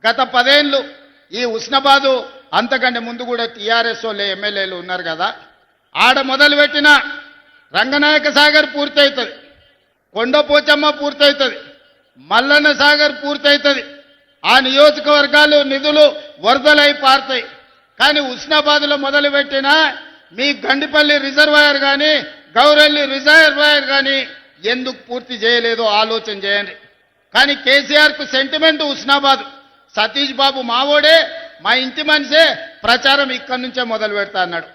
గత 10 ఏళ్ళు ఈ ఉస్నాబాదు అంతకంటే ముందు కూడా టీఆర్ఎస్ వాళ్ళు ఎమ్మెల్యేలు ఉన్నారు కదా, ఆడ మొదలుపెట్టిన రంగనాయక సాగర్ పూర్తవుతుంది, కొండపోచమ్మ పూర్తవుతుంది, మల్లన్న సాగర్ పూర్తవుతుంది. ఆ నియోజకవర్గాలు నిధులు వరదలై పారుతాయి. కానీ ఉస్నాబాద్లో మొదలుపెట్టిన మీ గండిపల్లి రిజర్వాయర్ కానీ గౌరెల్లి రిజర్వాయర్ కానీ ఎందుకు పూర్తి చేయలేదో ఆలోచన చేయండి. కానీ కేసీఆర్కు సెంటిమెంట్ ఉస్నాబాద్. సతీష్ బాబు మావోడే, మా ఇంటి మనిషే, ప్రచారం ఇక్కడి నుంచే మొదలు పెడతా అన్నాడు.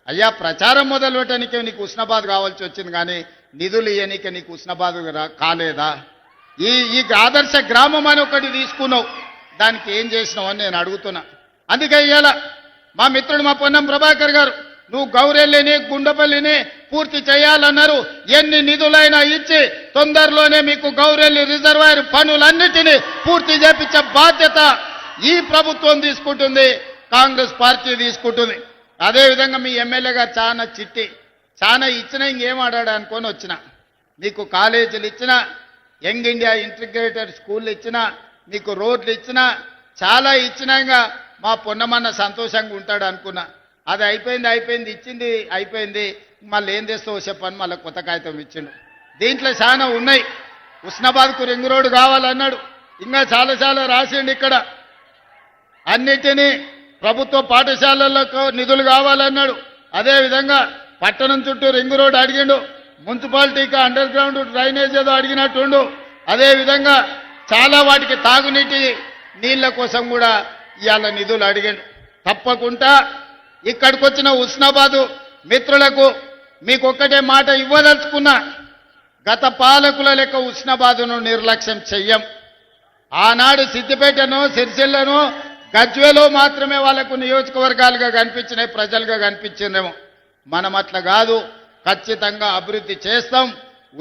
అయ్యా, ప్రచారం మొదలు పెట్టడానికి నీకు ఉస్నాబాద్ కావాల్సి వచ్చింది, కానీ నిధులు ఇవ్వనీకే నీకు ఉస్నాబాద్ కాలేదా? ఈ ఆదర్శ గ్రామం అని ఒకటి తీసుకున్నావు, దానికి ఏం చేసినావు అని నేను అడుగుతున్నా. అందుకే ఇవాళ మా మిత్రుడు మా పొన్నం ప్రభాకర్ గారు, నువ్వు గౌరెల్లిని గుండపల్లిని పూర్తి చేయాలన్నారు. ఎన్ని నిధులైనా ఇచ్చి తొందరలోనే మీకు గౌరెల్లి రిజర్వాయర్ పనులన్నిటినీ పూర్తి చేపించే బాధ్యత ఈ ప్రభుత్వం తీసుకుంటుంది, కాంగ్రెస్ పార్టీ తీసుకుంటుంది. అదేవిధంగా మీ ఎమ్మెల్యేగా చాలా ఇచ్చినా ఇంకేం ఆడాడు అనుకొని వచ్చిన. మీకు కాలేజీలు ఇచ్చినా, యంగ్ ఇండియా ఇంటిగ్రేటెడ్ స్కూళ్ళు ఇచ్చినా, మీకు రోడ్లు ఇచ్చినా, చాలా ఇచ్చినాక మా పొన్నమన్న సంతోషంగా ఉంటాడు అనుకున్నా. అది అయిపోయింది ఇచ్చింది అయిపోయింది, మళ్ళీ ఏం చేస్తావో చెప్పని మళ్ళీ కొత్త కాగితం ఇచ్చిండు. దీంట్లో చాలా ఉన్నాయి. ఉస్నాబాద్కు రింగ్ రోడ్డు కావాలన్నాడు, ఇంకా చాలా రాసిండు. ఇక్కడ అన్నిటినీ ప్రభుత్వ పాఠశాలలకు నిధులు కావాలన్నాడు. అదేవిధంగా పట్టణం చుట్టూ రింగ్ రోడ్డు అడిగిండు, మున్సిపాలిటీకి అండర్ గ్రౌండ్ డ్రైనేజ్ ఏదో అడిగినట్టుండు. అదేవిధంగా చాలా వాటికి తాగునీటి నీళ్ల కోసం కూడా ఇవాళ నిధులు అడిగిండు. తప్పకుండా ఇక్కడికి వచ్చిన ఉస్నాబాదు మిత్రులకు మీకు ఒక్కటే మాట ఇవ్వదలుచుకున్నా, గత పాలకుల లెక్క ఉస్నాబాదును నిర్లక్ష్యం చెయ్యం. ఆనాడు సిద్దిపేటను, సిరిసిల్లను, గజ్వేలో మాత్రమే వాళ్లకు నియోజకవర్గాలుగా కనిపించినాయి, ప్రజలుగా కనిపించిందేమో. మనం అట్లా కాదు, ఖచ్చితంగా అభివృద్ధి చేస్తాం.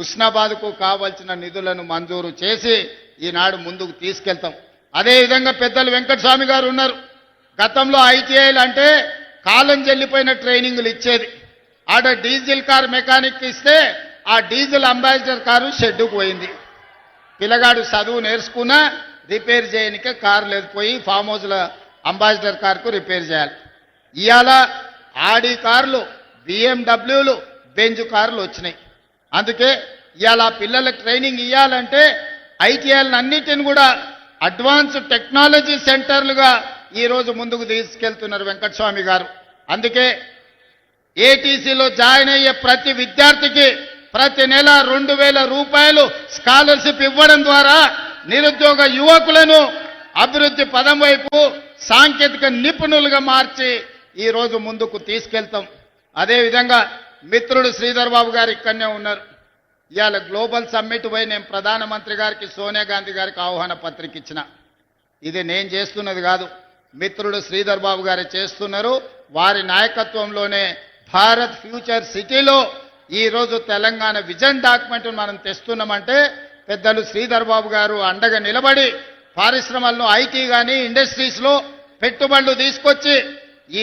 ఉస్నాబాద్కు కావాల్సిన నిధులను మంజూరు చేసి ఈనాడు ముందుకు తీసుకెళ్తాం. అదేవిధంగా పెద్దలు వెంకటస్వామి గారు ఉన్నారు. గతంలో ఐటీఐలు అంటే కాలం చెల్లిపోయిన ట్రైనింగ్లు ఇచ్చేది. ఆడ డీజిల్ కార్ మెకానిక్ ఇస్తే ఆ డీజిల్ అంబాసిడర్ కారు షెడ్డుకు పోయింది. పిల్లగాడు చదువు నేర్చుకున్నా రిపేర్ చేయనికే కారు లేదు, పోయి ఫామ్ హౌస్ల అంబాసిడర్ కార్కు రిపేర్ చేయాలి. ఇవాళ ఆడి కార్లు, బిఎండబ్ల్యూలు, బెంజ్ కార్లు వచ్చినాయి. అందుకే ఇవాళ పిల్లలకు ట్రైనింగ్ ఇవ్వాలంటే ఐటీఐలను అన్నిటిని కూడా అడ్వాన్స్ టెక్నాలజీ సెంటర్లుగా ఈరోజు ముందుకు తీసుకెళ్తున్నారు వెంకటస్వామి గారు. అందుకే ఏటీసీలో జాయిన్ అయ్యే ప్రతి విద్యార్థికి ప్రతి నెల 2000 రూపాయలు స్కాలర్షిప్ ఇవ్వడం ద్వారా నిరుద్యోగ యువకులను అభివృద్ధి పదం వైపు సాంకేతిక నిపుణులుగా మార్చి ఈరోజు ముందుకు తీసుకెళ్తాం. అదేవిధంగా మిత్రుడు శ్రీధర్ బాబు గారు ఇక్కడనే ఉన్నారు. ఇవాళ గ్లోబల్ సమ్మిట్ పోయి నేను ప్రధానమంత్రి గారికి, సోనియా గాంధీ గారికి ఆహ్వాన పత్రిక ఇచ్చిన. ఇది నేను చేస్తున్నది కాదు, మిత్రుడు శ్రీధర్ బాబు గారు చేస్తున్నారు. వారి నాయకత్వంలోనే భారత్ ఫ్యూచర్ సిటీలో ఈరోజు తెలంగాణ విజన్ డాక్యుమెంట్ మనం తెస్తున్నామంటే పెద్దలు శ్రీధర్ బాబు గారు అండగా నిలబడి పరిశ్రమలను, ఐటీ కానీ ఇండస్ట్రీస్లో పెట్టుబడులు తీసుకొచ్చి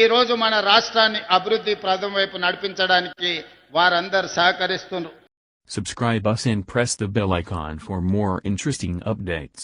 ఈరోజు మన రాష్ట్రాన్ని అభివృద్ధి ప్రదం వైపు నడిపించడానికి వారందరూ సహకరిస్తున్నారు. Subscribe us and press the bell icon for more interesting updates.